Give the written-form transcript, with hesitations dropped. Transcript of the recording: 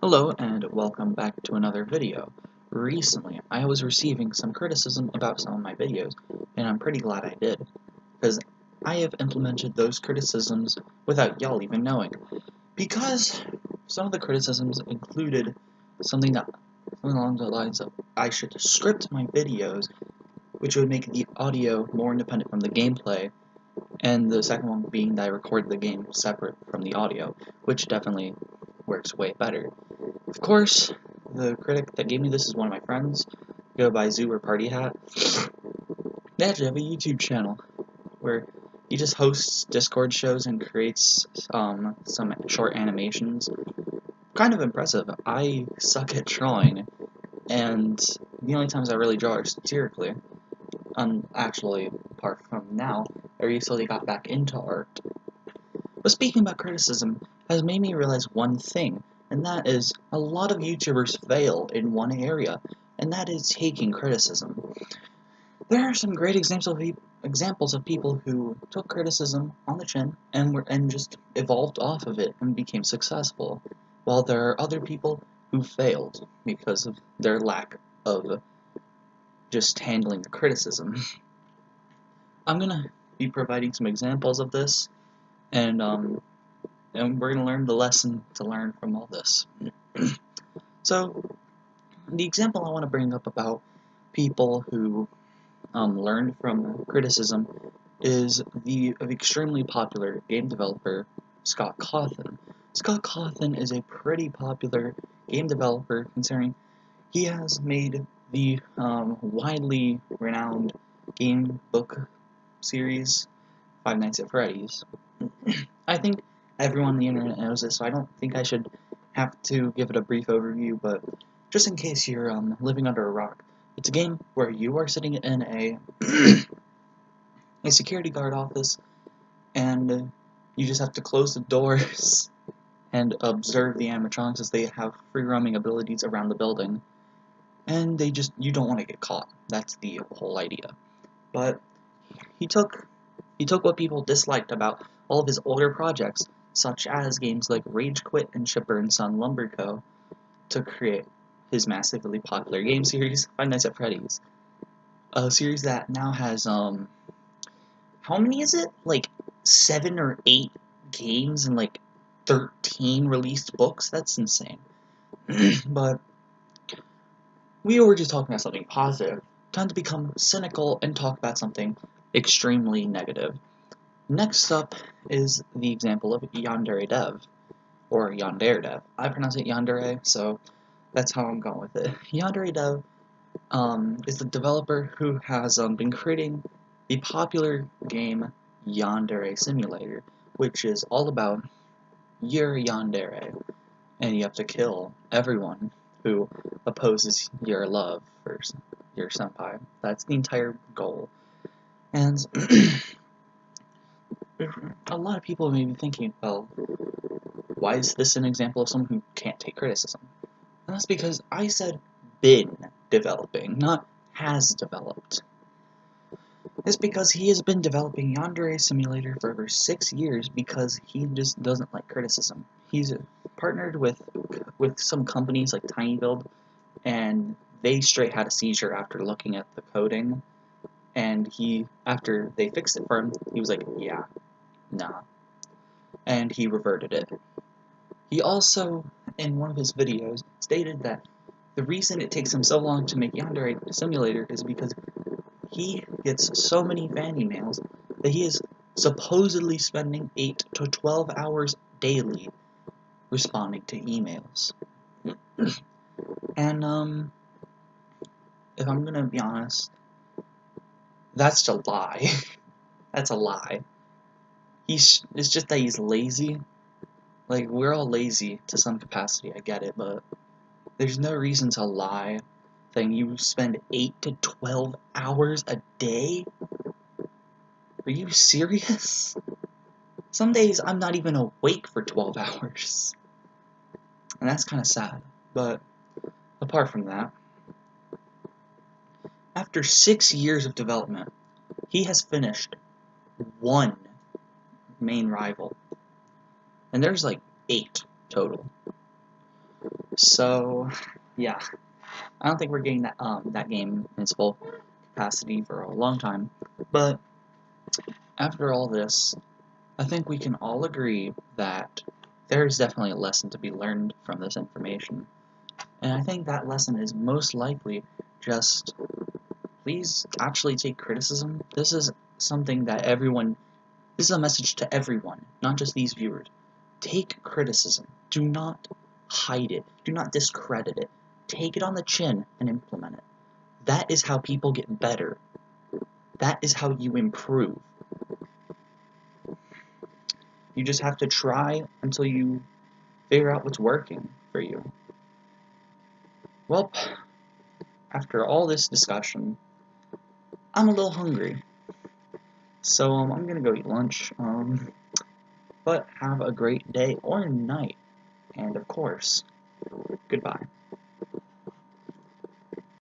Hello and welcome back to another video. Recently, I was receiving some criticism about some of my videos, and I'm pretty glad I did, because I have implemented those criticisms without y'all even knowing. Because some of the criticisms included something along the lines of I should script my videos, which would make the audio more independent from the gameplay, and the second one being that I record the game separate from the audio, which definitely works way better. Of course, the critic that gave me this is one of my friends. Go by Zoo or Party Hat. They actually have a YouTube channel where he just hosts Discord shows and creates some short animations. Kind of impressive. I suck at drawing, and the only times I really draw are satirically. Actually, apart from now, I recently got back into art. But speaking about criticism has made me realize one thing, and that is a lot of YouTubers fail in one area, and that is taking criticism. There are some great examples of people who took criticism on the chin and just evolved off of it and became successful, while there are other people who failed because of their lack of just handling the criticism. I'm gonna be providing some examples of this, and we're going to learn the lesson to learn from all this. So, the example I want to bring up about people who learned from criticism is the extremely popular game developer Scott Cawthon. Scott Cawthon is a pretty popular game developer, considering he has made the widely renowned game book series Five Nights at Freddy's. I think everyone on the internet knows this, so I don't think I should have to give it a brief overview, but just in case you're living under a rock, it's a game where you are sitting in a security guard office, and you just have to close the doors and observe the animatronics as they have free roaming abilities around the building, and you don't want to get caught. That's the whole idea. But he took what people disliked about all of his older projects, such as games like Rage Quit and Chipper and Son Lumber Co., to create his massively popular game series, Five Nights at Freddy's. A series that now has, how many is it? Like 7 or 8 games and like 13 released books? That's insane. But we were just talking about something positive. Time to become cynical and talk about something extremely negative. Next up is the example of Yandere Dev, or Yandere Dev. I pronounce it Yandere, so that's how I'm going with it. Yandere Dev is the developer who has been creating the popular game Yandere Simulator, which is all about your Yandere, and you have to kill everyone who opposes your love for your senpai. That's the entire goal. And a lot of people may be thinking, well, why is this an example of someone who can't take criticism? And that's because I said been developing, not has developed. It's because he has been developing Yandere Simulator for over 6 years because he just doesn't like criticism. He's partnered with some companies like TinyBuild, and they straight had a seizure after looking at the coding, and after they fixed it for him, he was like, yeah, nah. And he reverted it. He also, in one of his videos, stated that the reason it takes him so long to make Yandere Simulator is because he gets so many fan emails that he is supposedly spending 8 to 12 hours daily responding to emails. And, if I'm gonna be honest, that's a lie. That's a lie. It's just that he's lazy. Like, we're all lazy to some capacity, I get it, but there's no reason to lie saying you spend 8 to 12 hours a day? Are you serious? Some days I'm not even awake for 12 hours. And that's kind of sad. But apart from that, after 6 years of development, he has finished one main rival. And there's like 8 total. So, yeah, I don't think we're getting that game in its full capacity for a long time. But after all this, I think we can all agree that there's definitely a lesson to be learned from this information. And I think that lesson is most likely just please actually take criticism. This is something that this is a message to everyone, not just these viewers. Take criticism. Do not hide it. Do not discredit it. Take it on the chin and implement it. That is how people get better. That is how you improve. You just have to try until you figure out what's working for you. Well, after all this discussion, I'm a little hungry. So I'm gonna go eat lunch. But have a great day or night. And of course, goodbye.